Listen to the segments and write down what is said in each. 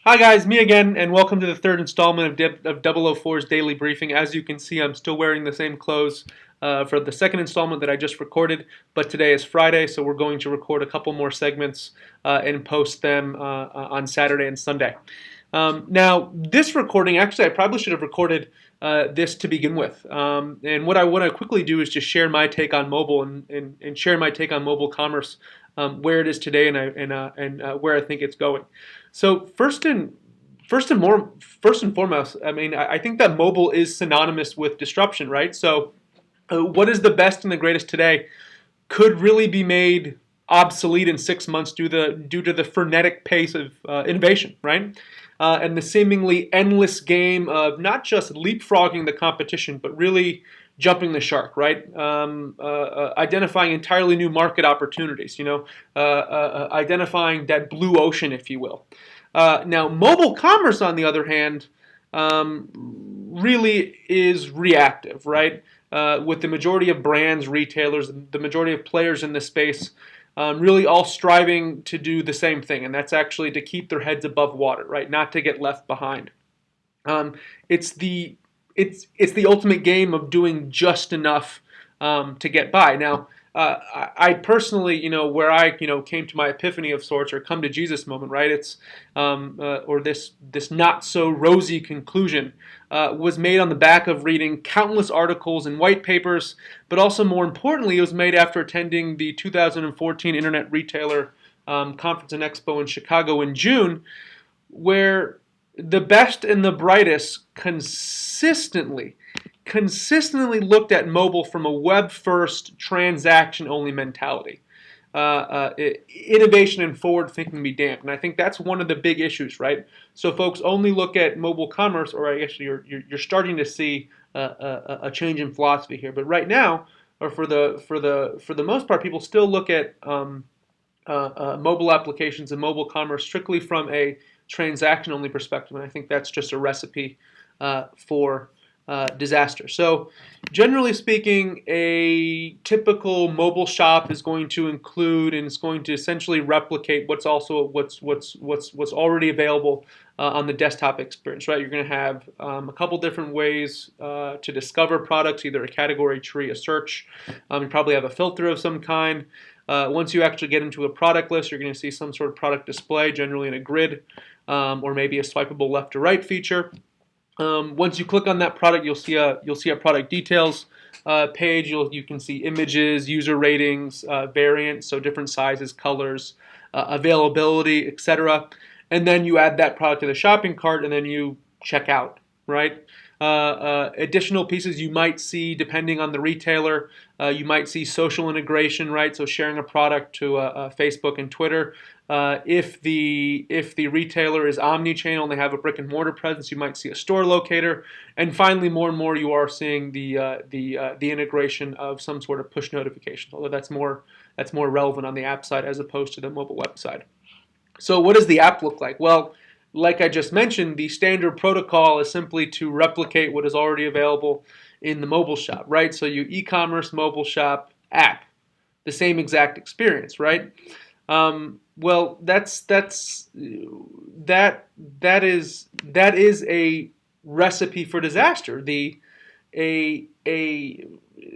Hi guys, me again, and welcome to the third installment of 004's Daily Briefing. As you can see, I'm still wearing the same clothes for the second installment that I just recorded, but today is Friday, so we're going to record a couple more segments and post them on Saturday and Sunday. Now, this recording, actually, I probably should have recorded this to begin with. And what I want to quickly do is just share my take on mobile and share my take on mobile commerce, where it is today and where I think it's going. So first and foremost, I mean, I think that mobile is synonymous with disruption, right? So what is the best and the greatest today could really be made obsolete in 6 months due to the frenetic pace of innovation, right? And the seemingly endless game of not just leapfrogging the competition, but really jumping the shark, right? Identifying entirely new market opportunities, identifying that blue ocean, if you will. Now, mobile commerce, on the other hand, really is reactive, right? With the majority of brands, retailers, the majority of players in this space really all striving to do the same thing, and that's actually to keep their heads above water, right? Not to get left behind. It's the ultimate game of doing just enough to get by. Now, I personally, where I, came to my epiphany of sorts or come to Jesus moment, right? It's or this not so rosy conclusion was made on the back of reading countless articles and white papers, but also more importantly, it was made after attending the 2014 Internet Retailer Conference and Expo in Chicago in June, where the best and the brightest consistently looked at mobile from a web-first, transaction-only mentality. Innovation and forward-thinking be damned, and I think that's one of the big issues, right? So folks only look at mobile commerce, or I guess you're starting to see a change in philosophy here. But right now, or for the most part, people still look at mobile applications and mobile commerce strictly from a transaction-only perspective, and I think that's just a recipe for disaster. So, generally speaking, a typical mobile shop is going to include and it's going to essentially replicate what's already available on the desktop experience. Right, you're going to have a couple different ways to discover products, either a category tree, a search. You probably have a filter of some kind. Once you actually get into a product list, you're going to see some sort of product display, generally in a grid, or maybe a swipeable left to right feature. Once you click on that product, you'll see a product details page. You can see images, user ratings, variants, so different sizes, colors, availability, etc. And then you add that product to the shopping cart, and then you check out, right? Additional pieces you might see, depending on the retailer, you might see social integration, right? So sharing a product to Facebook and Twitter. If the retailer is omni-channel and they have a brick and mortar presence, you might see a store locator. And finally, more and more, you are seeing the integration of some sort of push notifications. Although that's more relevant on the app side as opposed to the mobile web side. So what does the app look like? Well, like I just mentioned, the standard protocol is simply to replicate what is already available in the mobile shop, right? So you e-commerce, mobile shop, app, the same exact experience, right? Well, that is a recipe for disaster.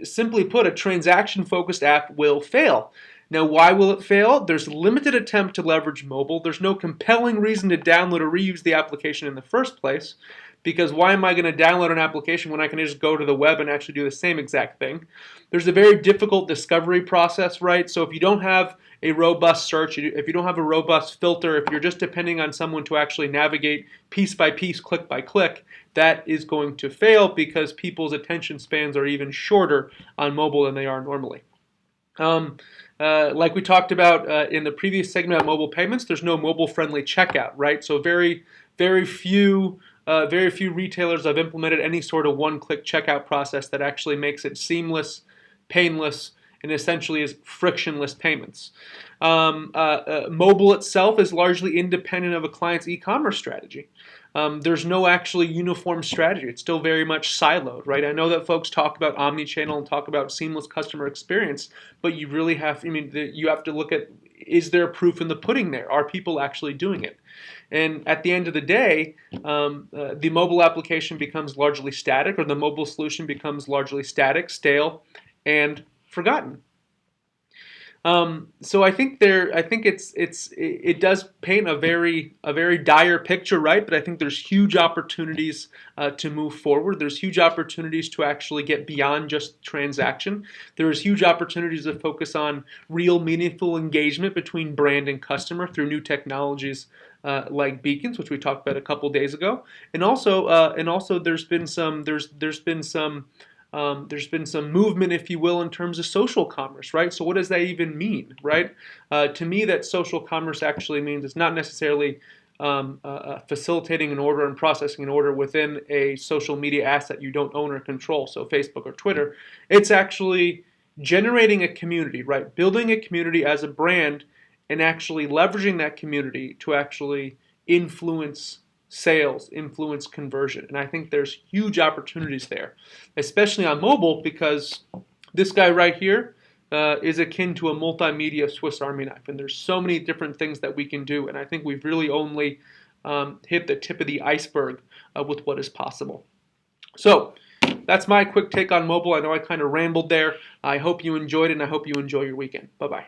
Simply put, a transaction-focused app will fail. Now, why will it fail? There's limited attempt to leverage mobile. There's no compelling reason to download or reuse the application in the first place, because why am I going to download an application when I can just go to the web and actually do the same exact thing? There's a very difficult discovery process, right? So if you don't have a robust search, if you don't have a robust filter, if you're just depending on someone to actually navigate piece by piece, click by click, that is going to fail because people's attention spans are even shorter on mobile than they are normally. Like we talked about in the previous segment on mobile payments, there's no mobile-friendly checkout, right? So very few retailers have implemented any sort of one-click checkout process that actually makes it seamless, painless, and essentially is frictionless payments. Mobile itself is largely independent of a client's e-commerce strategy. There's no actually uniform strategy. It's still very much siloed, right? I know that folks talk about omni-channel and talk about seamless customer experience, but you really have, you have to look at is there proof in the pudding there? Are people actually doing it? And at the end of the day, the mobile application becomes largely static, or the mobile solution becomes largely static, stale, and forgotten. So I think it does paint a very dire picture, right? But I think there's huge opportunities to move forward. There's huge opportunities to actually get beyond just transaction. There's huge opportunities to focus on real, meaningful engagement between brand and customer through new technologies like beacons, which we talked about a couple days ago, and also there's been some movement, if you will, in terms of social commerce, right? So what does that even mean, right? To me, that social commerce actually means it's not necessarily facilitating an order and processing an order within a social media asset you don't own or control, so Facebook or Twitter. It's actually generating a community, right? Building a community as a brand and actually leveraging that community to actually influence sales, influence conversion. And I think there's huge opportunities there, especially on mobile, because this guy right here is akin to a multimedia Swiss Army knife. And there's so many different things that we can do. And I think we've really only hit the tip of the iceberg with what is possible. So that's my quick take on mobile. I know I kind of rambled there. I hope you enjoyed it, and I hope you enjoy your weekend. Bye-bye.